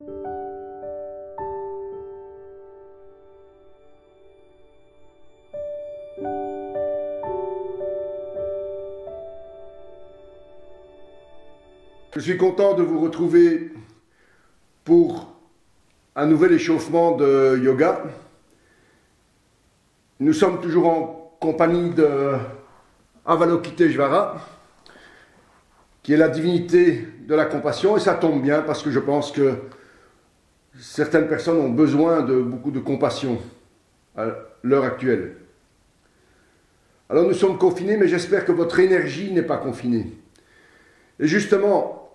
Je suis content de vous retrouver pour un nouvel échauffement de yoga. Nous sommes toujours en compagnie de Avalokiteshvara, qui est la divinité de la compassion, et ça tombe bien parce que je pense que certaines personnes ont besoin de beaucoup de compassion à l'heure actuelle. Alors nous sommes confinés, mais j'espère que votre énergie n'est pas confinée. Et justement,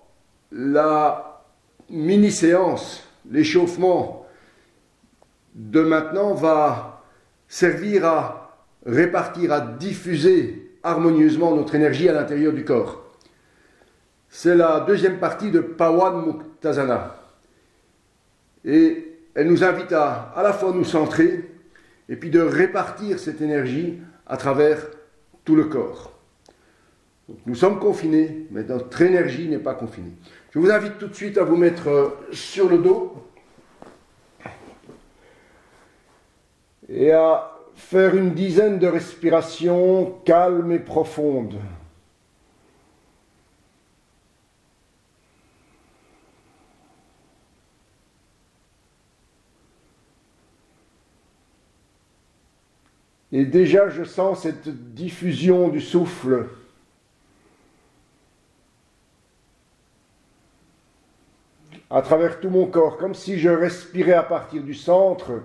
la mini-séance, l'échauffement de maintenant va servir à répartir, à diffuser harmonieusement notre énergie à l'intérieur du corps. C'est la deuxième partie de Pawan Muktasana. Et elle nous invite à la fois nous centrer et puis de répartir cette énergie à travers tout le corps. Donc, nous sommes confinés, mais notre énergie n'est pas confinée. Je vous invite tout de suite à vous mettre sur le dos et à faire une dizaine de respirations calmes et profondes. Et déjà, je sens cette diffusion du souffle. À travers tout mon corps, comme si je respirais à partir du centre,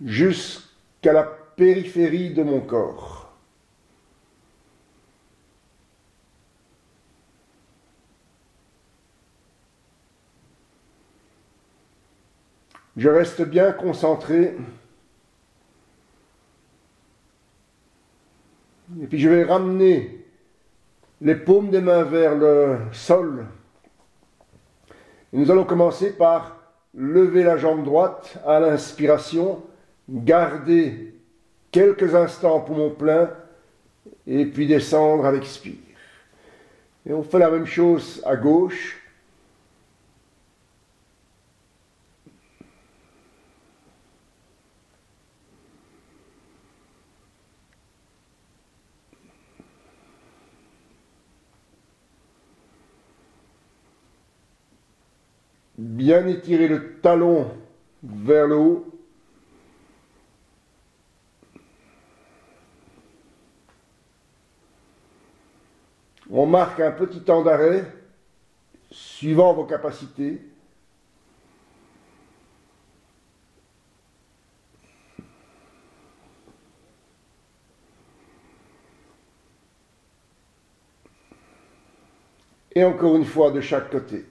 jusqu'à la périphérie de mon corps. Je reste bien concentré. Et puis je vais ramener les paumes des mains vers le sol. Et nous allons commencer par lever la jambe droite à l'inspiration, garder quelques instants poumon plein et puis descendre à l'expire. Et on fait la même chose à gauche. Bien étirer le talon vers le haut. On marque un petit temps d'arrêt, suivant vos capacités. Et encore une fois de chaque côté.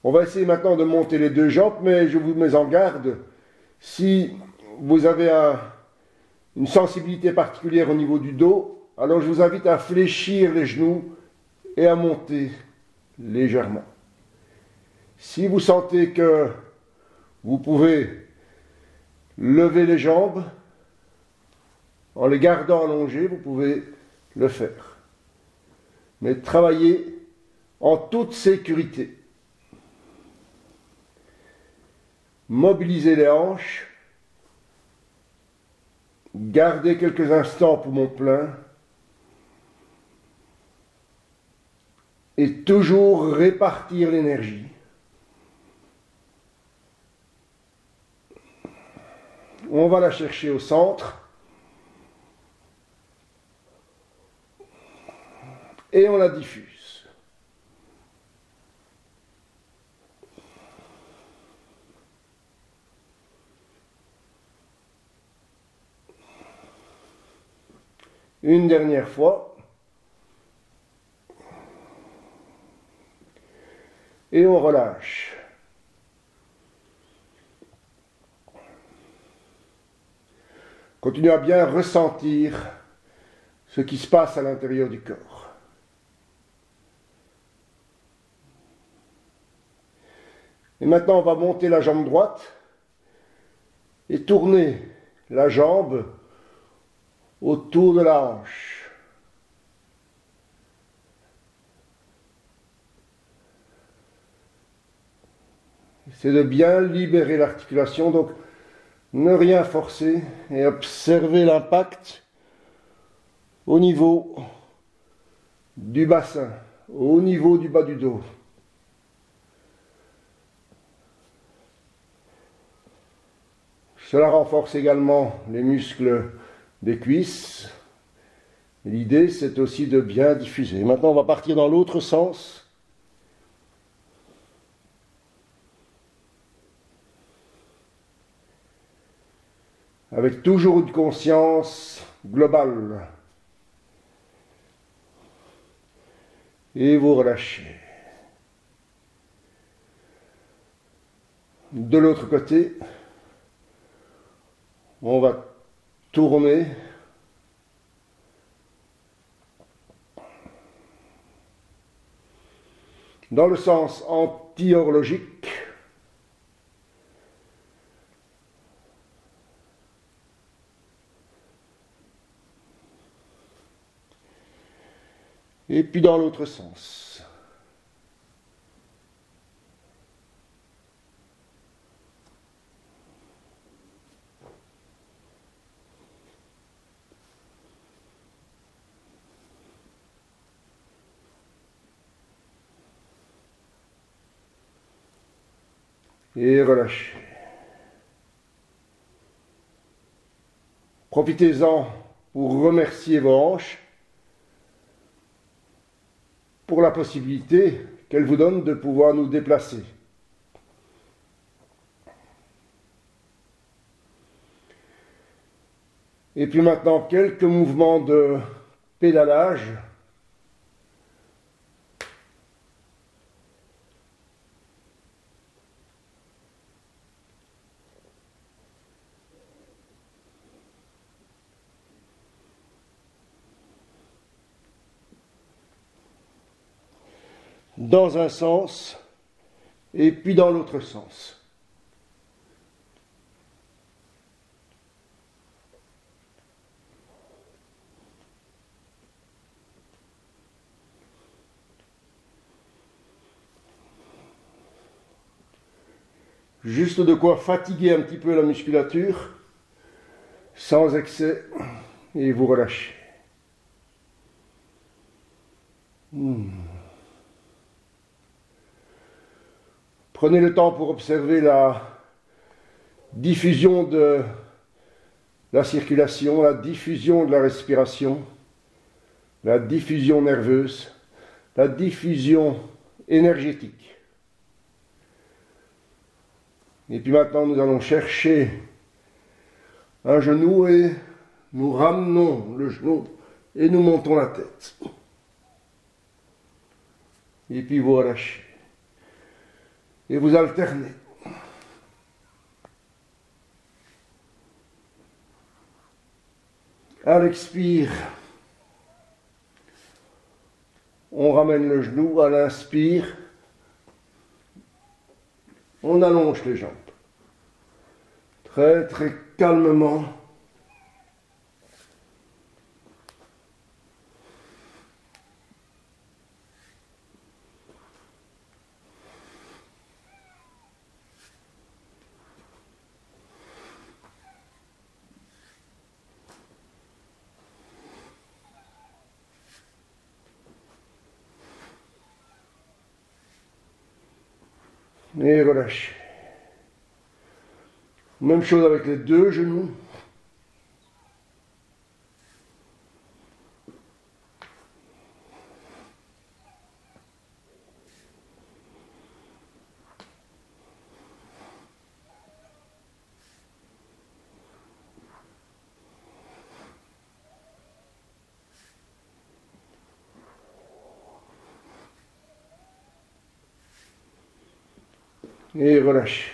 On va essayer maintenant de monter les deux jambes, mais je vous mets en garde. Si vous avez une sensibilité particulière au niveau du dos, alors je vous invite à fléchir les genoux et à monter légèrement. Si vous sentez que vous pouvez lever les jambes, en les gardant allongées, vous pouvez le faire. Mais travaillez en toute sécurité. Mobilisez les hanches, gardez quelques instants poumon plein et toujours répartir l'énergie. On va la chercher au centre et on la diffuse. Une dernière fois. Et on relâche. Continuez à bien ressentir ce qui se passe à l'intérieur du corps. Et maintenant, on va monter la jambe droite et tournez la jambe autour de la hanche. C'est de bien libérer l'articulation, donc ne rien forcer et observer l'impact au niveau du bassin, au niveau du bas du dos. Cela renforce également les muscles des cuisses. L'idée, c'est aussi de bien diffuser. Maintenant, on va partir dans l'autre sens. Avec toujours une conscience globale. Et vous relâchez. De l'autre côté, on va tourner dans le sens anti-horlogique. Et puis dans l'autre sens. Et relâchez. Profitez-en pour remercier vos hanches pour la possibilité qu'elles vous donnent de pouvoir nous déplacer. Et puis maintenant, quelques mouvements de pédalage. Dans un sens et puis dans l'autre sens. Juste de quoi fatiguer un petit peu la musculature, sans excès, et vous relâchez. Prenez le temps pour observer la diffusion de la circulation, la diffusion de la respiration, la diffusion nerveuse, la diffusion énergétique. Et puis maintenant, nous allons chercher un genou et nous ramenons le genou et nous montons la tête. Et puis vous relâchez. Et vous alternez. À l'expire, on ramène le genou. À l'inspire, on allonge les jambes. Très très calmement. Et relâchez. Même chose avec les deux genoux. Et relâchez.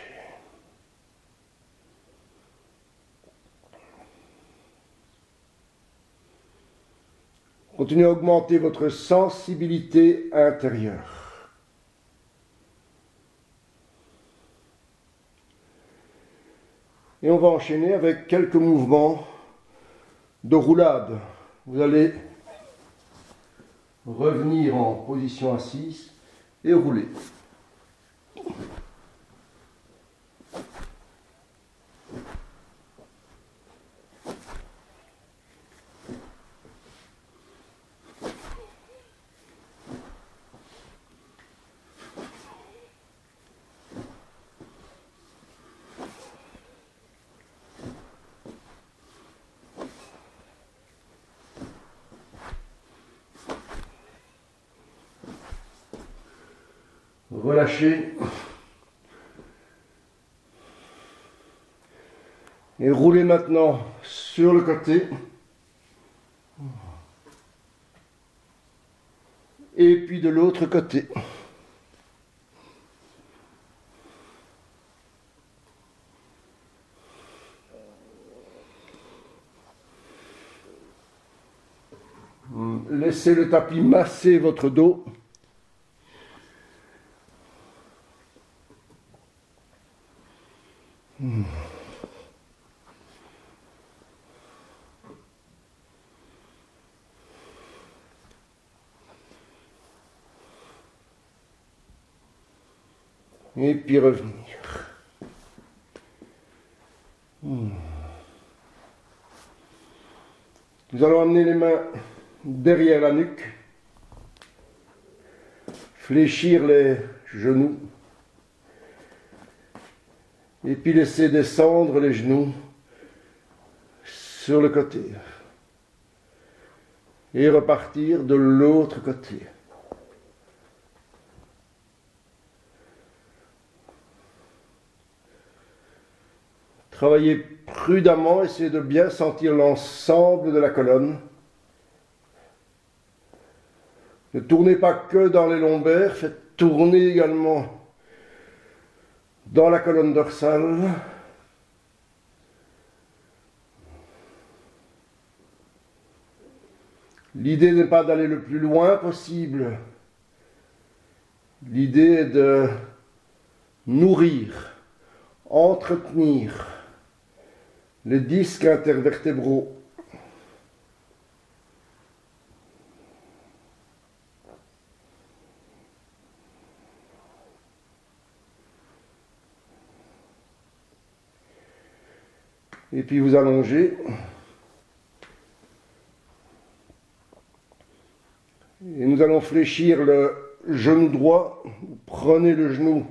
Continuez à augmenter votre sensibilité intérieure. Et on va enchaîner avec quelques mouvements de roulade. Vous allez revenir en position assise et rouler. Relâchez. Et roulez maintenant sur le côté. Et puis de l'autre côté. Laissez le tapis masser votre dos. Et puis revenir. Nous allons amener les mains derrière la nuque, fléchir les genoux, et puis laisser descendre les genoux sur le côté. Et repartir de l'autre côté. Travaillez prudemment, essayez de bien sentir l'ensemble de la colonne. Ne tournez pas que dans les lombaires, faites tourner également dans la colonne dorsale. L'idée n'est pas d'aller le plus loin possible. L'idée est de nourrir, entretenir les disques intervertébraux. Et puis vous allongez. Et nous allons fléchir le genou droit. Vous prenez le genou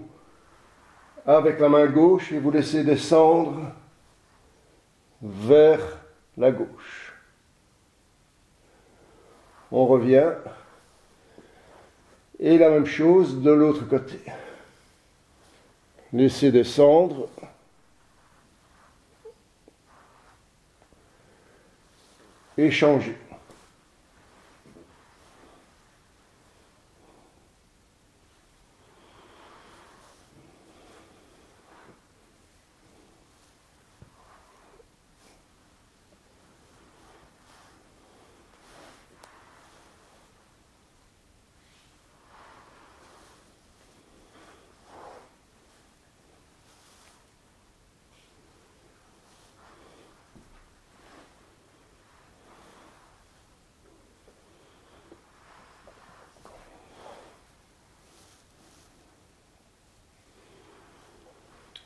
avec la main gauche et vous laissez descendre vers la gauche. On revient. Et la même chose de l'autre côté. Laissez descendre. Et changer.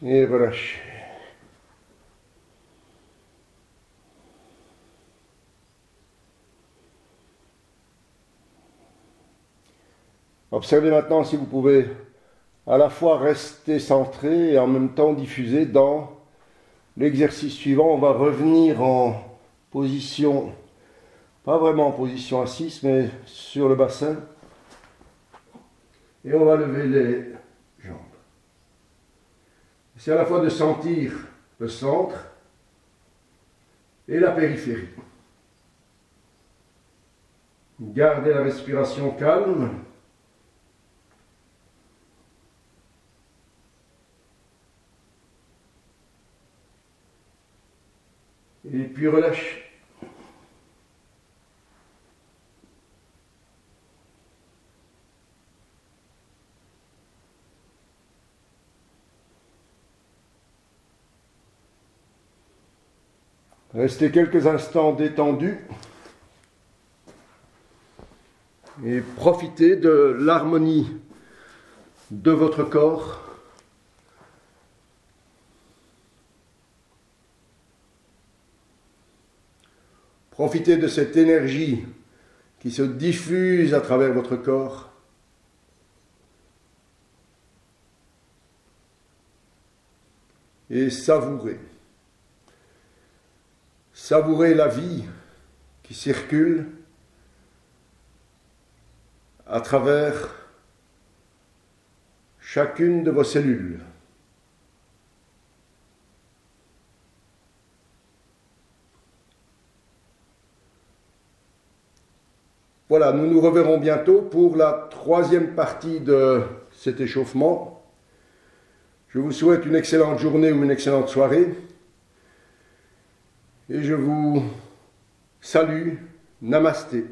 Et relâchez. Observez maintenant si vous pouvez à la fois rester centré et en même temps diffuser dans l'exercice suivant. On va revenir en position, pas vraiment en position assise, mais sur le bassin. Et on va lever les jambes. C'est à la fois de sentir le centre et la périphérie. Gardez la respiration calme. Et puis relâchez. Restez quelques instants détendus et profitez de l'harmonie de votre corps. Profitez de cette énergie qui se diffuse à travers votre corps. Et savourez. Savourez la vie qui circule à travers chacune de vos cellules. Voilà, nous nous reverrons bientôt pour la troisième partie de cet échauffement. Je vous souhaite une excellente journée ou une excellente soirée. Et je vous salue. Namasté.